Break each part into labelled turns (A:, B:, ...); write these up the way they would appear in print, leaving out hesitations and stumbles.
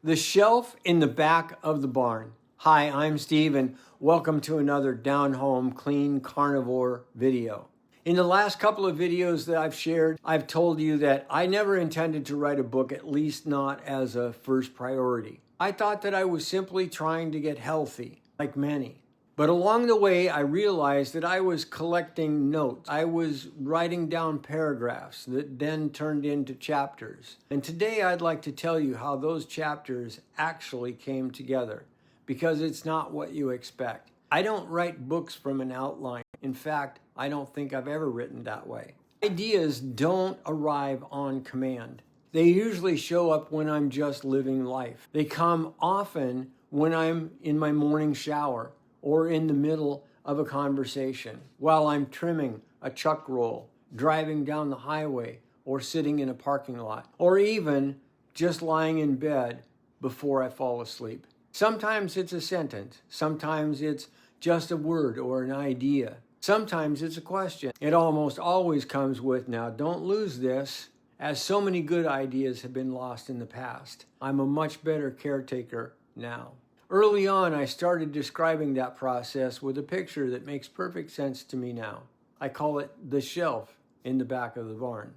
A: The shelf in the back of the barn. Hi, I'm Steve, and welcome to another Down Home Clean Carnivore video. In the last couple of videos that I've shared, I've told you that I never intended to write a book, at least not as a first priority. I thought that I was simply trying to get healthy, like many. But along the way, I realized that I was collecting notes. I was writing down paragraphs that then turned into chapters. And today I'd like to tell you how those chapters actually came together, because it's not what you expect. I don't write books from an outline. In fact, I don't think I've ever written that way. Ideas don't arrive on command. They usually show up when I'm just living life. They come often when I'm in my morning shower, or in the middle of a conversation, while I'm trimming a chuck roll, driving down the highway, or sitting in a parking lot, or even just lying in bed before I fall asleep. Sometimes it's a sentence, sometimes it's just a word or an idea, sometimes it's a question. It almost always comes with, now don't lose this, as so many good ideas have been lost in the past. I'm a much better caretaker now. Early on, I started describing that process with a picture that makes perfect sense to me now. I call it the shelf in the back of the barn.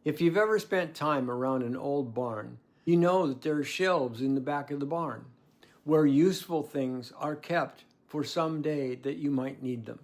A: If you've ever spent time around an old barn, you know that there are shelves in the back of the barn where useful things are kept for some day that you might need them.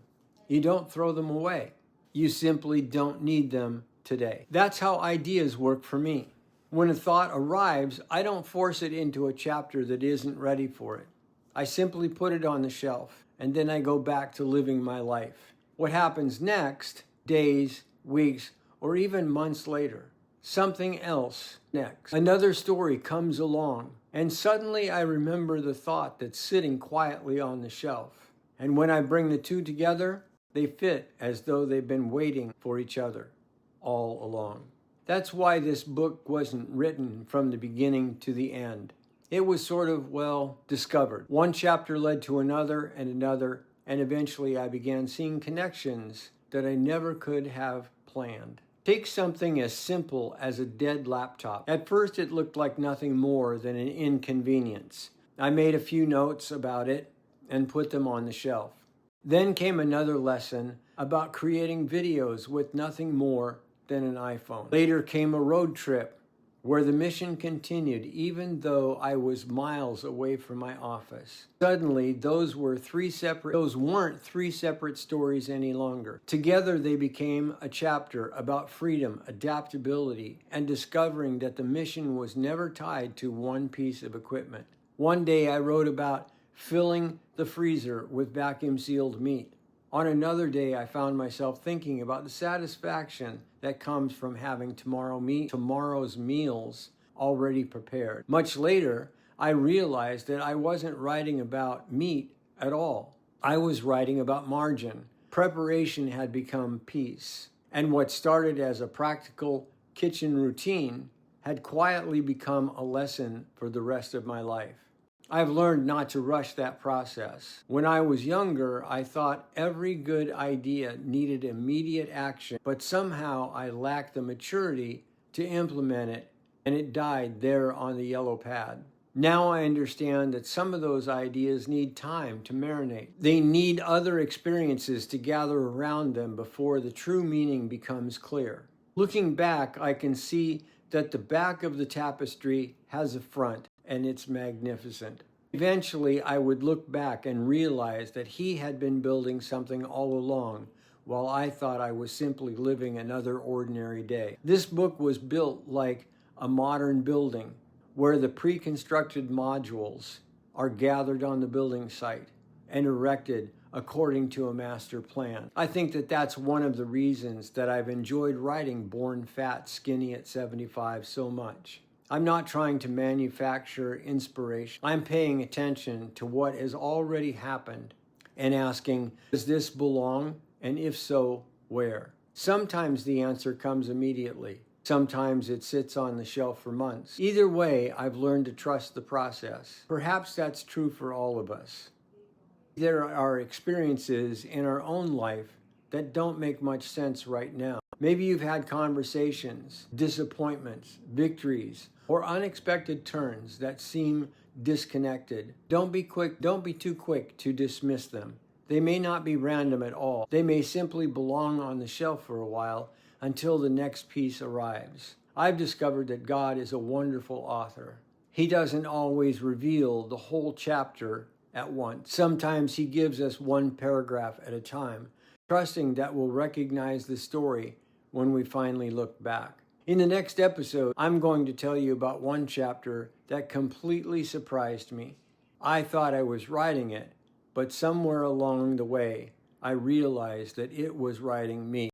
A: You don't throw them away. You simply don't need them today. That's how ideas work for me. When a thought arrives, I don't force it into a chapter that isn't ready for it. I simply put it on the shelf, and then I go back to living my life. What happens next, days, weeks, or even months later? Something else next. Another story comes along, and suddenly I remember the thought that's sitting quietly on the shelf. And when I bring the two together, they fit as though they've been waiting for each other all along. That's why this book wasn't written from the beginning to the end. It was sort of, discovered. One chapter led to another, and eventually I began seeing connections that I never could have planned. Take something as simple as a dead laptop. At first it looked like nothing more than an inconvenience. I made a few notes about it and put them on the shelf. Then came another lesson about creating videos with nothing more than an iPhone. Later came a road trip where the mission continued even though I was miles away from my office. Suddenly, those weren't three separate stories any longer. Together, they became a chapter about freedom, adaptability, and discovering that the mission was never tied to one piece of equipment. One day, I wrote about filling the freezer with vacuum-sealed meat. On another day, I found myself thinking about the satisfaction that comes from having tomorrow's meals already prepared. Much later, I realized that I wasn't writing about meat at all. I was writing about margin. Preparation had become peace. And what started as a practical kitchen routine had quietly become a lesson for the rest of my life. I've learned not to rush that process. When I was younger, I thought every good idea needed immediate action, but somehow I lacked the maturity to implement it, and it died there on the yellow pad. Now I understand that some of those ideas need time to marinate. They need other experiences to gather around them before the true meaning becomes clear. Looking back, I can see that the back of the tapestry has a front, and it's magnificent. Eventually, I would look back and realize that he had been building something all along, while I thought I was simply living another ordinary day. This book was built like a modern building, where the pre-constructed modules are gathered on the building site and erected according to a master plan. I think that that's one of the reasons that I've enjoyed writing Born Fat, Skinny at 75 so much. I'm not trying to manufacture inspiration. I'm paying attention to what has already happened and asking, does this belong? And if so, where? Sometimes the answer comes immediately. Sometimes it sits on the shelf for months. Either way, I've learned to trust the process. Perhaps that's true for all of us. There are experiences in our own life that don't make much sense right now. Maybe you've had conversations, disappointments, victories, or unexpected turns that seem disconnected. Don't be too quick to dismiss them. They may not be random at all. They may simply belong on the shelf for a while until the next piece arrives. I've discovered that God is a wonderful author. He doesn't always reveal the whole chapter at once. Sometimes he gives us one paragraph at a time, trusting that we'll recognize the story when we finally look back. In the next episode, I'm going to tell you about one chapter that completely surprised me. I thought I was writing it, but somewhere along the way, I realized that it was writing me.